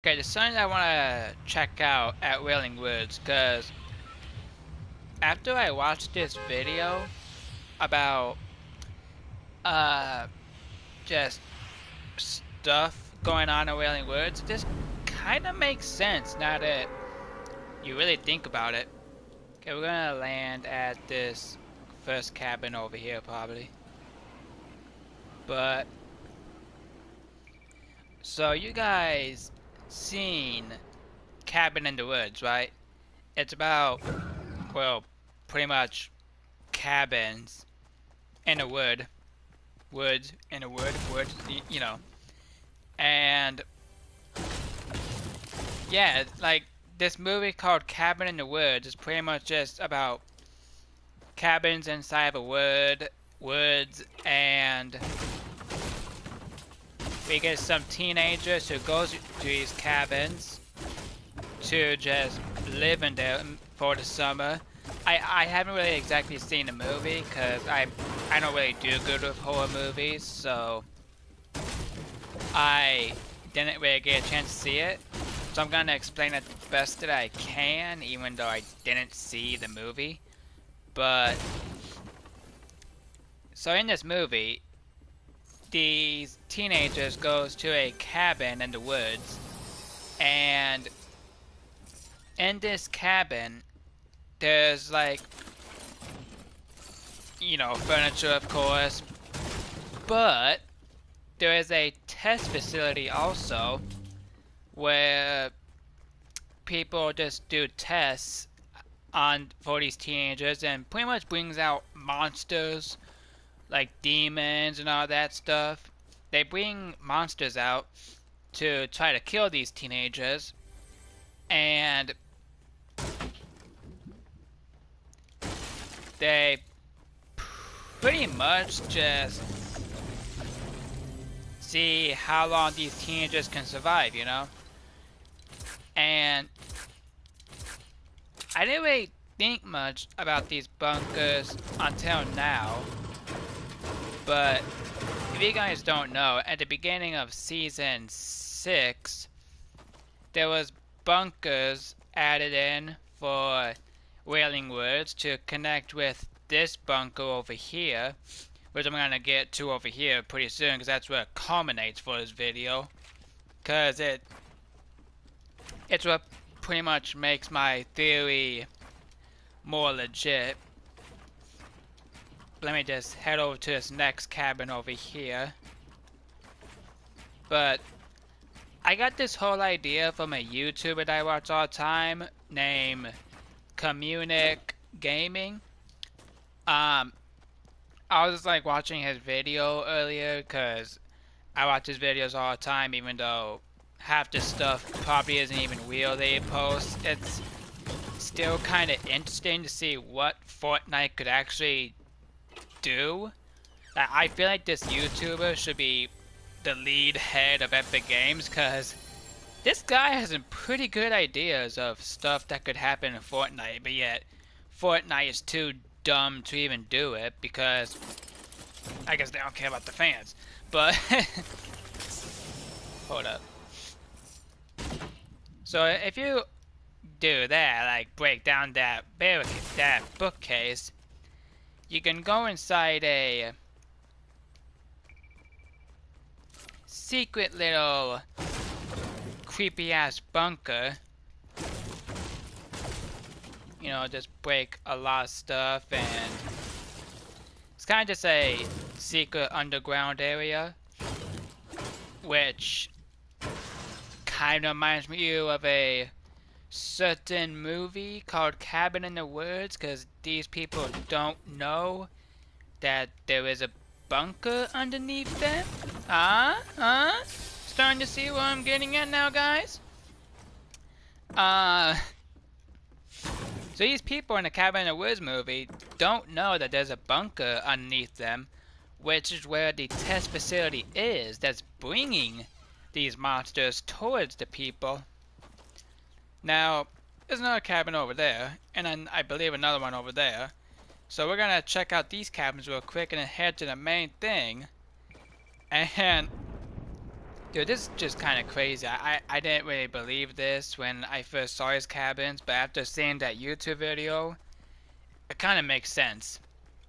Okay, there's something I want to check out at Wailing Woods, because after I watched this video about, uh, just stuff going on at Wailing Woods, this kind of makes sense now that you really think about it. Okay, we're gonna land at this first cabin over here, probably. But, so you guys seen Cabin in the Woods, right? It's about, well, pretty much cabins in a woods in a wood, you know. And yeah, like this movie called Cabin in the Woods is pretty much just about cabins inside of a woods, and we get some teenagers who goes to these cabins to just live in them for the summer. I haven't really exactly seen the movie because I don't really do good with horror movies, so I didn't really get a chance to see it. So I'm gonna explain it the best that I can, even though I didn't see the movie. But so in this movie, these teenagers goes to a cabin in the woods, and in this cabin, there's like, you know, furniture of course, but there is a test facility also where people just do tests on for these teenagers and pretty much brings out monsters like demons and all that stuff. They bring monsters out to try to kill these teenagers, and they pretty much just see how long these teenagers can survive, you know? And I didn't really think much about these bunkers until now, but if you guys don't know, at the beginning of season 6, there was bunkers added in for Wailing Woods to connect with this bunker over here, which I'm gonna get to over here pretty soon, because that's where it culminates for this video. Because it's what pretty much makes my theory more legit. Let me just head over to this next cabin over here. But I got this whole idea from a YouTuber that I watch all the time named Communic Gaming. I was like watching his video earlier because I watch his videos all the time, even though half the stuff probably isn't even real that he posts. It's still kind of interesting to see what Fortnite could actually do. I feel like this YouTuber should be the lead head of Epic Games, because this guy has some pretty good ideas of stuff that could happen in Fortnite, but yet Fortnite is too dumb to even do it because I guess they don't care about the fans. But hold up. So if you do that, like break down that bookcase, you can go inside a secret little creepy ass bunker. You know, just break a lot of stuff, and it's kind of just a secret underground area, which kind of reminds me of a certain movie called Cabin in the Woods, because these people don't know that there is a bunker underneath them. Starting to see what I'm getting at now, guys? So these people in the Cabin in the Woods movie don't know that there's a bunker underneath them, which is where the test facility is that's bringing these monsters towards the people. Now, there's another cabin over there, and then I believe another one over there. So we're gonna check out these cabins real quick and then head to the main thing. And Dude, this is just kind of crazy. I didn't really believe this when I first saw his cabins, but after seeing that YouTube video, it kind of makes sense.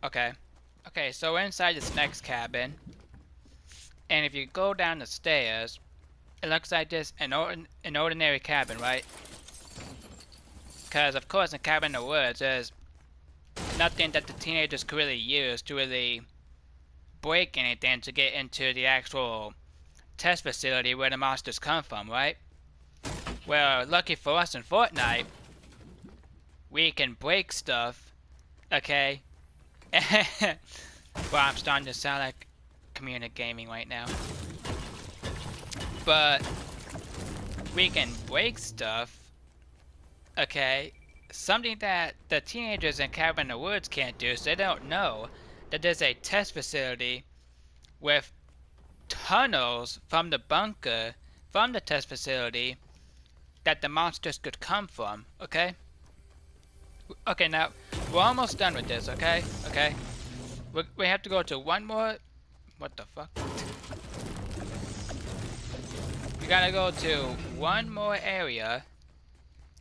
Okay. Okay, so we're inside this next cabin, and if you go down the stairs, it looks like this an ordinary cabin, right? Because of course in Cabin in the Woods, there's nothing that the teenagers could really use to really break anything to get into the actual test facility where the monsters come from, right? Well, lucky for us in Fortnite, we can break stuff, okay? Well, I'm starting to sound like community gaming right now. But we can break stuff, okay? Something that the teenagers in Cabin in the Woods can't do, so they don't know that there's a test facility with tunnels from the bunker, from the test facility, that the monsters could come from, okay? Okay, now, we're almost done with this, okay? Okay? We have to go to one more... What the fuck? We gotta go to one more area,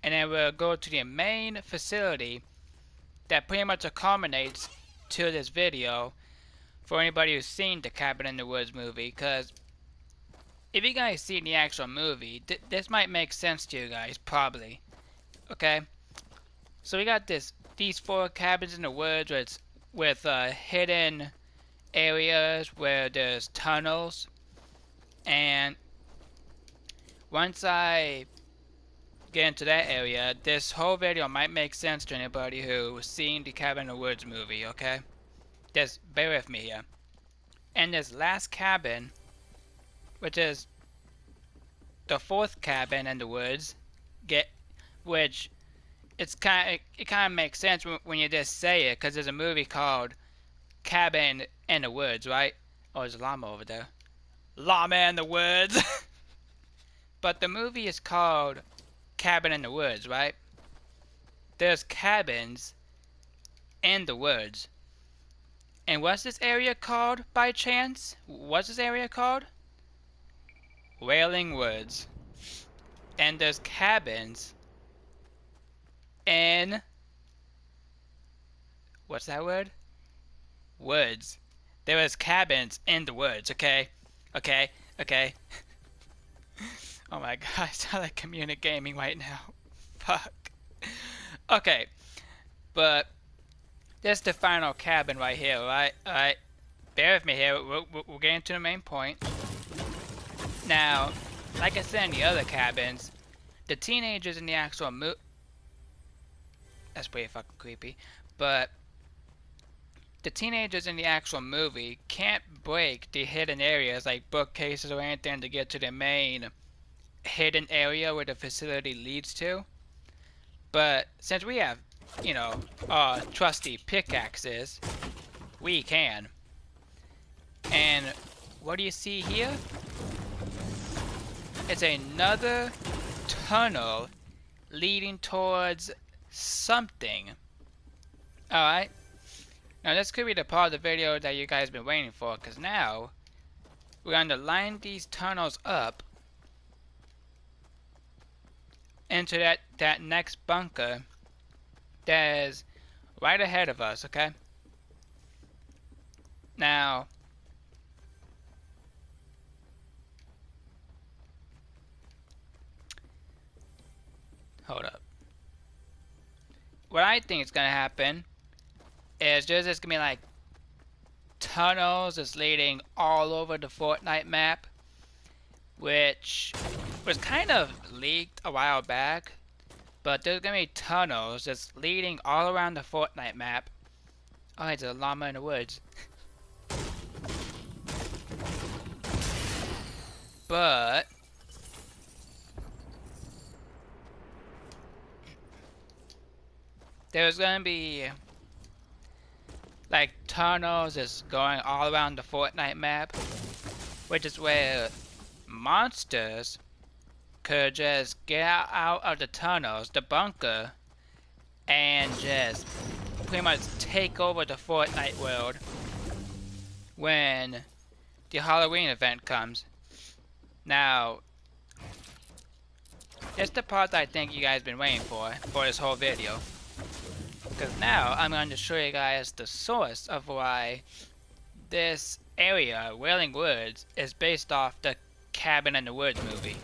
and then we'll go to the main facility that pretty much accommodates to this video for anybody who's seen the Cabin in the Woods movie, because if you guys seen the actual movie, this might make sense to you guys, probably. Okay? So we got these 4 cabins in the woods with hidden areas where there's tunnels. And once I get into that area, this whole video might make sense to anybody who's seen the Cabin in the Woods movie, okay? Just bear with me here. And this last cabin, which is the 4th cabin in the woods, which it kind of makes sense when you just say it, because there's a movie called Cabin in the Woods, right? Oh, there's a llama over there. Llama in the Woods. But the movie is called Cabin in the Woods, right? There's cabins in the woods. And what's this area called by chance? What's this area called? Wailing Woods. And there's cabins in... What's that word? Woods. There was cabins in the woods, okay? Okay, okay. Oh my god, I sound like community gaming right now. Fuck. Okay, but this is the final cabin right here, right? Alright, bear with me here, we're getting to the main point. Now, like I said in the other cabins, the teenagers in the actual that's pretty fucking creepy, but the teenagers in the actual movie can't break the hidden areas like bookcases or anything to get to the main hidden area where the facility leads to. But since we have, you know, trusty pickaxes, we can. And what do you see here? It's another tunnel leading towards something. Alright. Now this could be the part of the video that you guys have been waiting for, because now we're going to line these tunnels up into that next bunker that is right ahead of us, okay? Now, hold up. What I think is gonna happen is there's just gonna be like tunnels that's leading all over the Fortnite map, which was kind of leaked a while back, but there's gonna be tunnels that's leading all around the Fortnite map. Oh, it's a llama in the woods. But there's gonna be like tunnels that's going all around the Fortnite map, which is where monsters could just get out of the tunnels, the bunker, and just pretty much take over the Fortnite world when the Halloween event comes. Now, it's the part that I think you guys been waiting for this whole video. Because now I'm going to show you guys the source of why this area, Wailing Woods, is based off the Cabin in the Woods movie.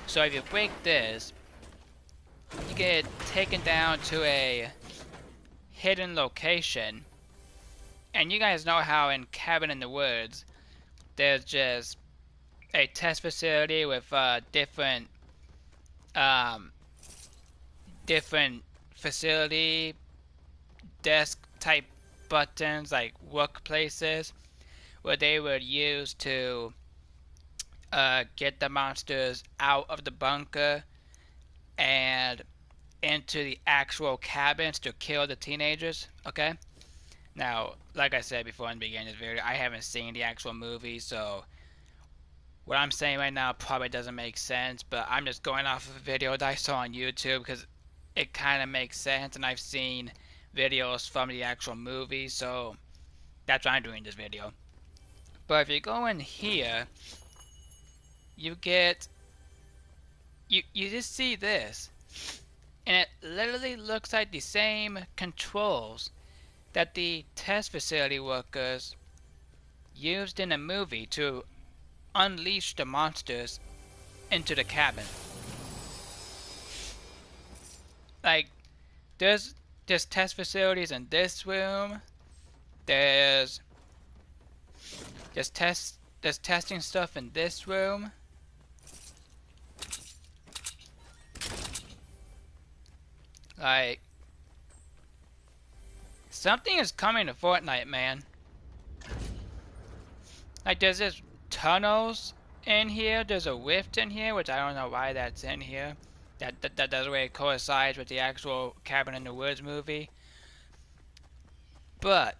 So if you break this, you get taken down to a hidden location. And you guys know how in Cabin in the Woods, there's just a test facility with different facility desk type buttons, like workplaces, where they would use to get the monsters out of the bunker and into the actual cabins to kill the teenagers. Okay, now like I said before in the beginning of this video, I haven't seen the actual movie, so what I'm saying right now probably doesn't make sense, but I'm just going off of a video that I saw on YouTube because it kind of makes sense, and I've seen videos from the actual movie, so that's why I'm doing this video. But if you go in here, you get, you just see this, and it literally looks like the same controls that the test facility workers used in the movie to unleash the monsters into the cabin. Like, there's test facilities in this room. There's testing stuff in this room. Like, something is coming to Fortnite, man. Like, there's this tunnels in here. There's a rift in here, which I don't know why that's in here. That doesn't really coincide with the actual Cabin in the Woods movie. But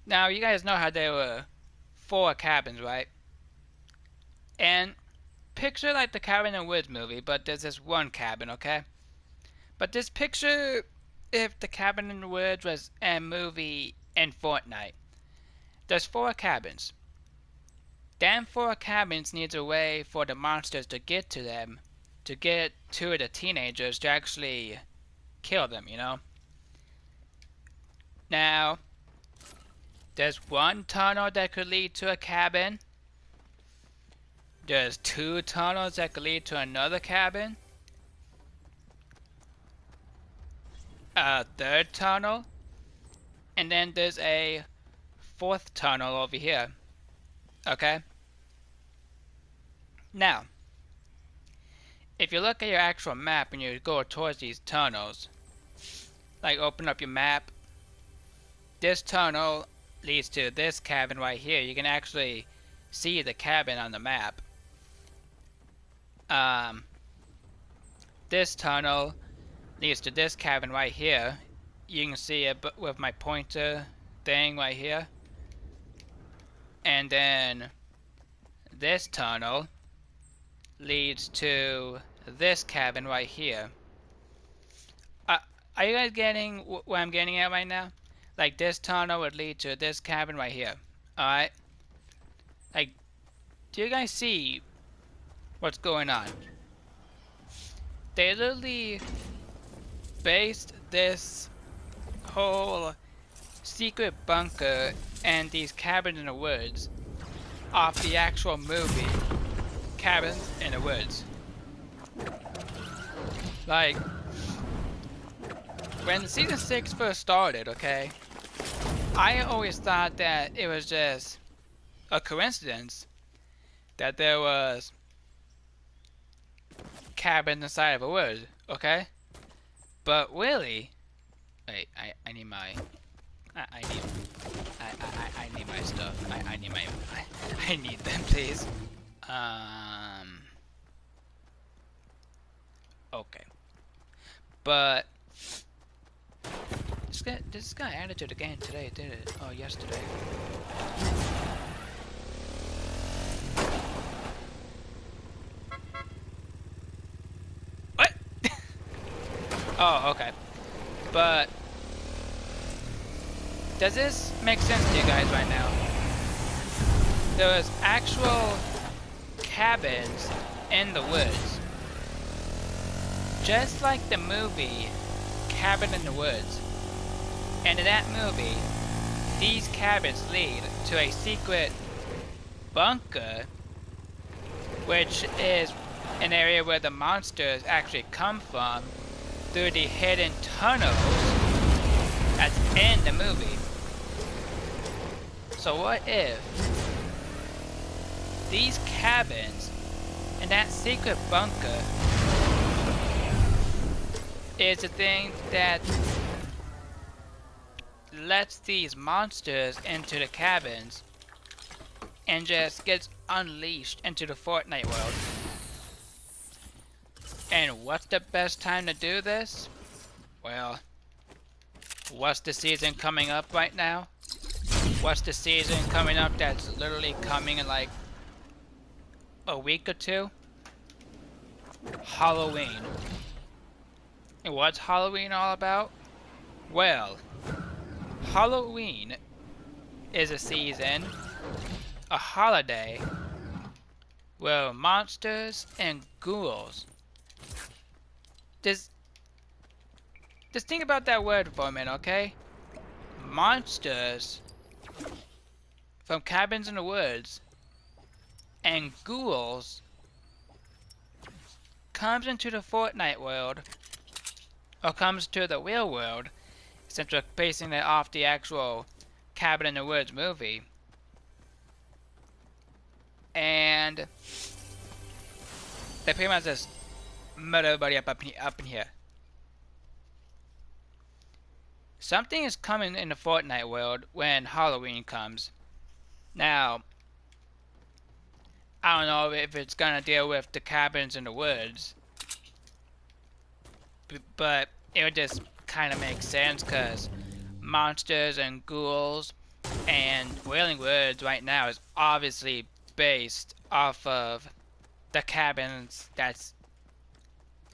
now you guys know how there were 4 cabins, right? And picture like the Cabin in the Woods movie, but there's this one cabin, okay? But this picture if the Cabin in the Woods was a movie in Fortnite. There's 4 cabins. Them 4 cabins needs a way for the monsters to get to them, to get to the teenagers to actually kill them, you know? Now, there's 1 tunnel that could lead to a cabin. There's 2 tunnels that could lead to another cabin. A 3rd tunnel. And then there's a 4th tunnel over here. Okay? Now, if you look at your actual map and you go towards these tunnels, like open up your map, this tunnel leads to this cabin right here. You can actually see the cabin on the map. This tunnel leads to this cabin right here. You can see it with my pointer thing right here. And then this tunnel leads to this cabin right here. Are you guys getting where I'm getting at right now? Like, this tunnel would lead to this cabin right here. Alright? Like, do you guys see what's going on? They literally based this whole secret bunker and these cabins in the woods off the actual movie Cabins in the Woods. Like, when season 6 first started, okay, I always thought that it was just a coincidence that there was cabins inside of a wood, okay? But really, wait, I need my, I need my stuff. I need my, I need them, please. Okay. But this guy added to the game today, did it? Oh, yesterday. What? Oh, okay. But does this make sense to you guys right now? There was actual cabins in the woods. Just like the movie Cabin in the Woods. And in that movie, these cabins lead to a secret bunker, which is an area where the monsters actually come from through the hidden tunnels that's in the movie. So what if these cabins and that secret bunker is the thing that lets these monsters into the cabins and just gets unleashed into the Fortnite world? And what's the best time to do this? Well, what's the season coming up right now? What's the season coming up that's literally coming in like a week or two? Halloween. And what's Halloween all about? Well, Halloween is a season, a holiday, where monsters and ghouls. Just think about that word for a minute, okay? Monsters from cabins in the woods and ghouls comes into the Fortnite world, or comes to the real world, since we're basing it off the actual Cabin in the Woods movie. And they pretty much just murder everybody up in here. Something is coming in the Fortnite world when Halloween comes. Now, I don't know if it's gonna deal with the cabins in the woods, but it would just kind of make sense because monsters and ghouls and Wailing Woods right now is obviously based off of the cabins that's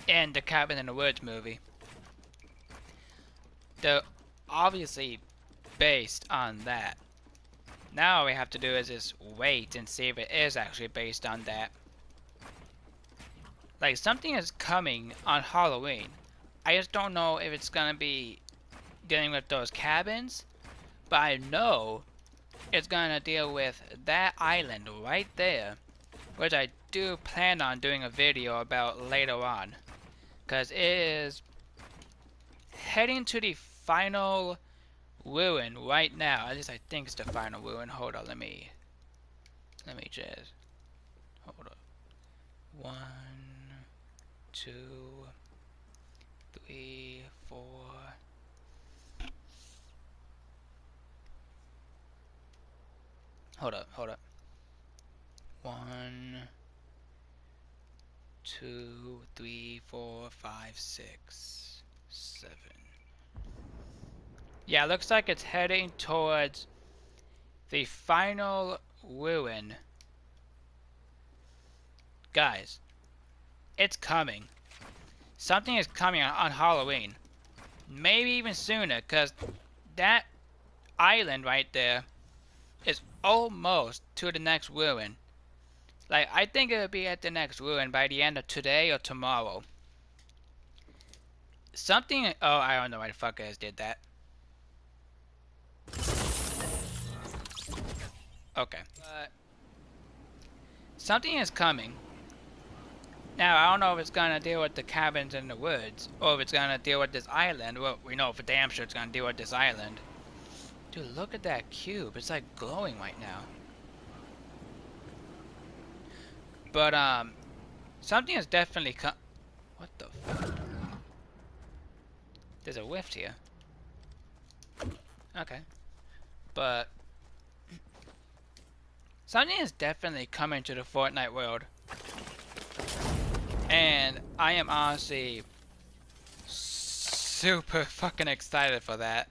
in the Cabin in the Woods movie. They're obviously based on that. Now all we have to do is just wait and see if it is actually based on that. Like, something is coming on Halloween. I just don't know if it's gonna be dealing with those cabins, but I know it's gonna deal with that island right there, which I do plan on doing a video about later on, because it is heading to the final ruin right now. At least I think it's the final ruin. Hold on, let me just hold up. 1, 2, 3, 4. Hold up. 1, 2, 3, 4, 5, 6, 7. Yeah, it looks like it's heading towards the final ruin. Guys, it's coming. Something is coming on Halloween. Maybe even sooner, because that island right there is almost to the next ruin. Like, I think it'll be at the next ruin by the end of today or tomorrow. Something... Oh, I don't know why the fuck I just did that. Okay. Something is coming. Now, I don't know if it's gonna deal with the cabins in the woods, or if it's gonna deal with this island. Well, we know for damn sure it's gonna deal with this island. Dude, look at that cube. It's like glowing right now. But, something is definitely what the fuck? There's a rift here. Okay. But something is definitely coming to the Fortnite world. And I am honestly super fucking excited for that.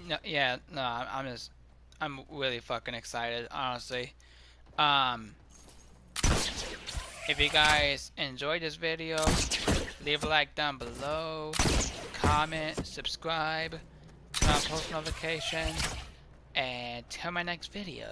No, yeah, no, I'm really fucking excited, honestly. If you guys enjoyed this video, leave a like down below. comment, subscribe, turn on post notifications, and till my next video.